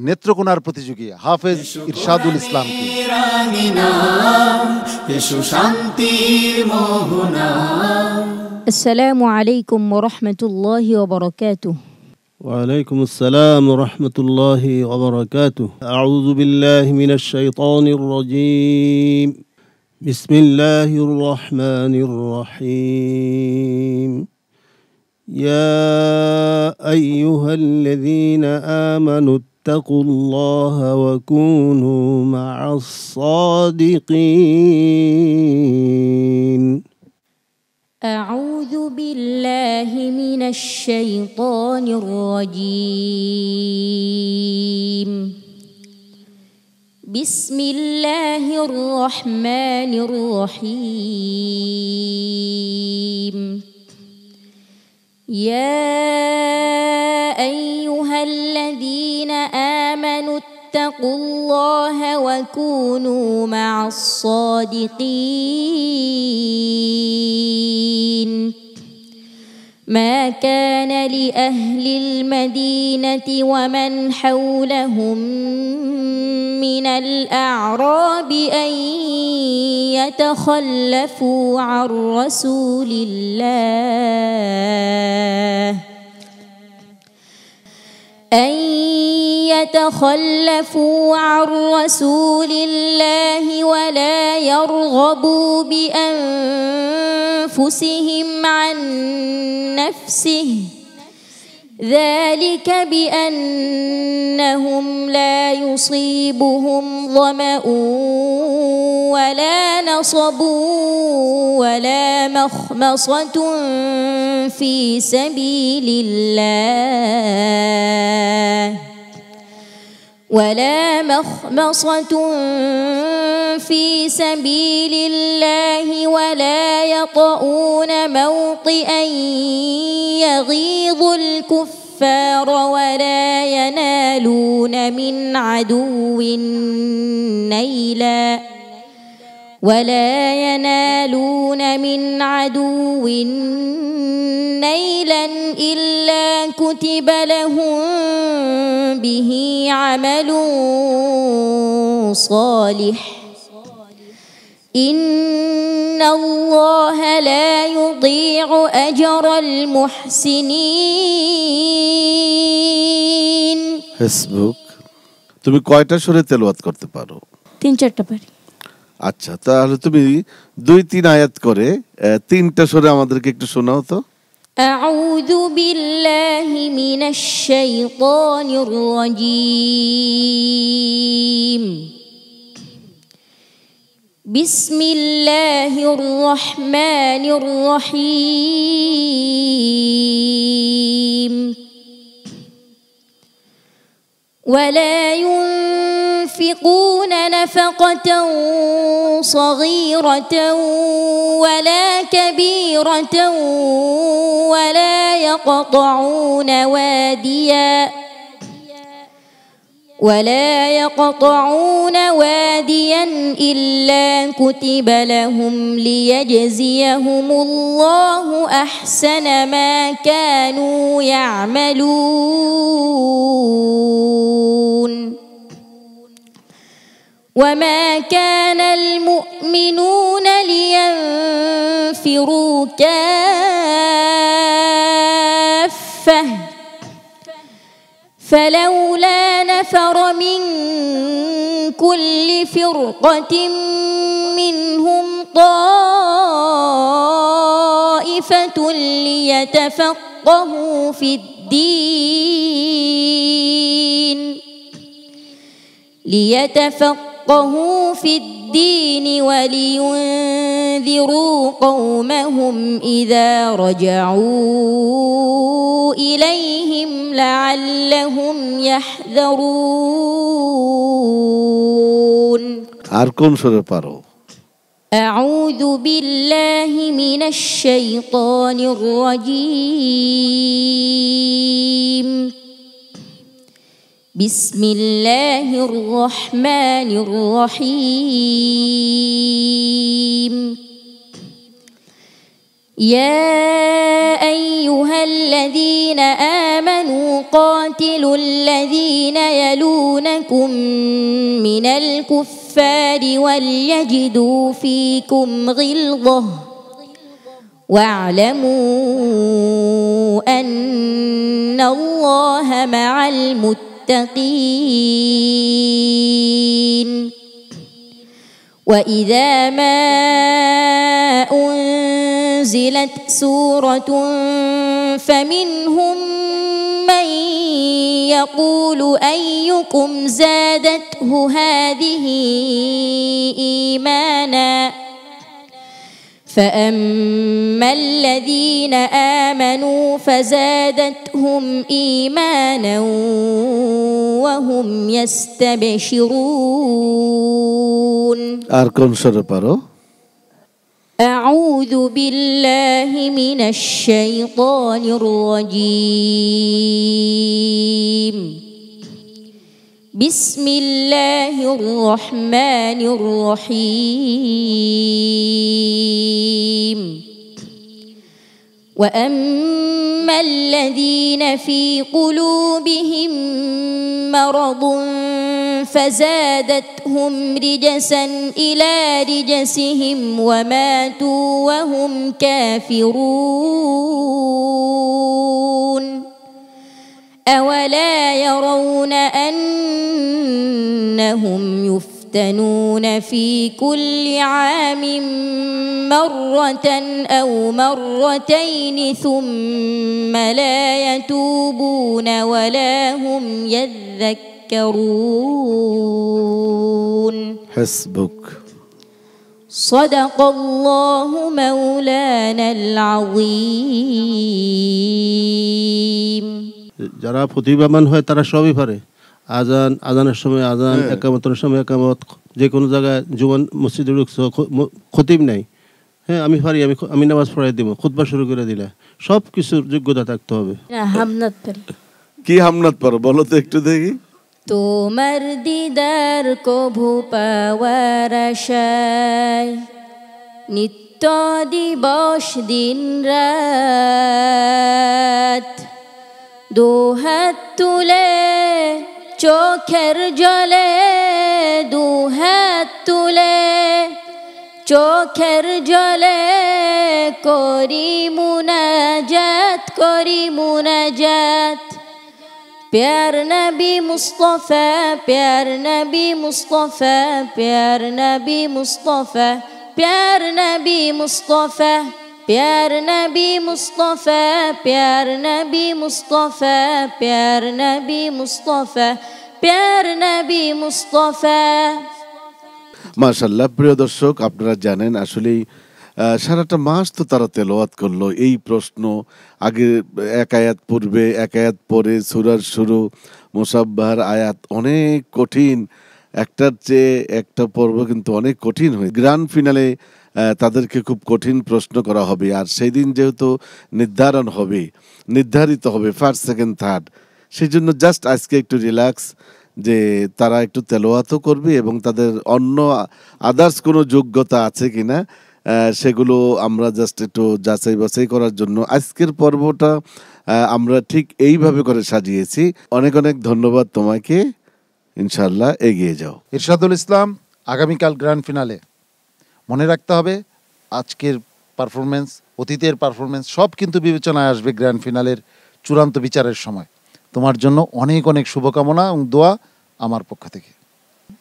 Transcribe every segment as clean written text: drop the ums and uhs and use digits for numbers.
নেত্রকোনার প্রতিযোগী হাফেজ ইরশাদুল ইসলামকে। আসসালামু আলাইকুম ওয়া রাহমাতুল্লাহি ওয়া বারাকাতুহু। وعليكم السلام ورحمة الله وبركاته. أعوذ بالله من الشيطان الرجيم. بسم الله الرحمن الرحيم. يا أيها الذين آمنوا اتقوا الله وكونوا مع الصادقين. أعوذ بالله من الشيطان الرجيم. بسم الله الرحمن الرحيم. يا أيها الذين آمنوا اتقوا الله وكونوا مع الصادقين. ما كان لأهل المدينة ومن حولهم من الأعراب أن يتخلفوا عن رسول الله ولا يرغبوا بأنفسهم عن نفسه، ذلك بأنهم لا يصيبهم ظمأ ولا نصب ولا مخمصة في سبيل الله ولا يطؤون موطئا يغيظ الكفار ولا ينالون من عدو نيلا إلا كتب لهم به عمل صالح، إن الله لا يضيع أجر المحسنين. ফেসবুক, তুমি কয়টা সুরে তেলাওয়াত করতে পারো? 3-4টা পারি। আচ্ছা, তাহলে তুমি 2-3 আয়াত করে 3টা সুরে আমাদেরকে একটু শোনাও তো। أعوذ بالله من الشيطان الرجيم. بسم الله الرحمن الرحيم. ولا ينفقون نفقة صغيرة ولا كبيرة ولا يقطعون واديا إلا كتب لهم ليجزيهم الله أحسن ما كانوا يعملون. وما كان المؤمنون لينفروا كافة فلولا نفر من كل فرقة منهم طائفة ليتفقهوا في الدين ولينذروا قومهم إذا رجعوا إليهم لعلهم يحذرون. আর কোন সুরে পারো? أعوذ بالله من الشيطان الرجيم. بسم الله الرحمن الرحيم. يا أيها الذين آمنوا قاتلوا الذين يلونكم من الكفار وليجدوا فيكم غلظة واعلموا أن الله مع المتقين وإذا ما أنزلت سورة فمنهم من يقول أيكم زادته هذه إيمانا فأما الذين آمنوا فزادتهم إيمانا وهم يستبشرون আর কোন সূরা পারো? أعوذ بالله من الشيطان الرجيم بسم الله الرحمن الرحيم وأما الذين في قلوبهم مرض فزادتهم رجسا إلى رجسهم وماتوا وهم كافرون أولا يرون أنهم يفتنون في كل عام مرة أو مرتين ثم لا يتوبون ولا هم يذكرون حسبك صدق الله مولانا العظيم যারা প্রতিভাবান হয় তারা সবই পারে। আজানের সময় আজান, একামতের সময় একামত, যে কোনো জায়গায় জুবান মসজিদে ঢুকছো, খতিব নাই, হ্যাঁ আমি পারি, আমি নামাজ পড়াই দিব, খুতবা শুরু করে দিলে, সব কিছুর যোগ্যতা থাকতে হবে। হামনাত পারি। কি হামনাত পারো বলো তো একটু দেখি। তোমার দিদার কভু পাওয়ার আশায় নিত্য দিবস দিন রাত দুহাত তুলে চোখের জলে দুহাত তুলে চোখের জলে করি মুনাজাত प्यार नबी मुस्तफ़ा प्यार नबी मुस्तफ़ा प्यार नबी मुस्तफ़ा प्यार नबी मुस्तफ़ा प्यार नबी मुस्तफ़ा प्यार नबी मुस्तफ़ा प्यार नबी मुस्तफ़ा प्यार नबी मुस्तफ़ा। মাশাআল্লাহ। প্রিয় দর্শক, আপনারা জানেন আসলেই সারাটা মাস তো তারা তেলাওয়াত করলো। এই প্রশ্ন আগে এক আয়াত পূর্বে এক আয়াত পরে, সূরার শুরু, মুসাব্বাহর আয়াত অনেক কঠিন, একটার চেয়ে একটা পর্ব কিন্তু অনেক কঠিন হয়। গ্র্যান্ড ফিনালে তাদেরকে খুব কঠিন প্রশ্ন করা হবে, আর সেই দিন যেহেতু নির্ধারিত হবে ফার্স্ট সেকেন্ড থার্ড, সেই জন্য জাস্ট আজকে একটু রিল্যাক্স, যে তারা একটু তেলাওয়াতও করবে এবং তাদের অন্য আদার্স কোনো যোগ্যতা আছে কিনা সেগুলো আমরা জাস্ট একটু যাচাই বাছাই করার জন্য আজকের পর্বটা আমরা ঠিক এইভাবে করে সাজিয়েছি। অনেক অনেক ধন্যবাদ তোমাকে, ইনশাআল্লাহ এগিয়ে যাও। ইরশাদুল ইসলাম, আগামীকাল গ্র্যান্ড ফিনালে। মনে রাখতে হবে আজকের পারফরমেন্স, অতীতের পারফরমেন্স সব কিন্তু বিবেচনায় আসবে গ্র্যান্ড ফিনালের চূড়ান্ত বিচারের সময়। তোমার জন্য অনেক অনেক শুভকামনা এবং দোয়া আমার পক্ষ থেকে।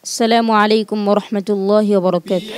আসসালামু আলাইকুম ওয়া রাহমাতুল্লাহি ওয়া বারাকাতুহু।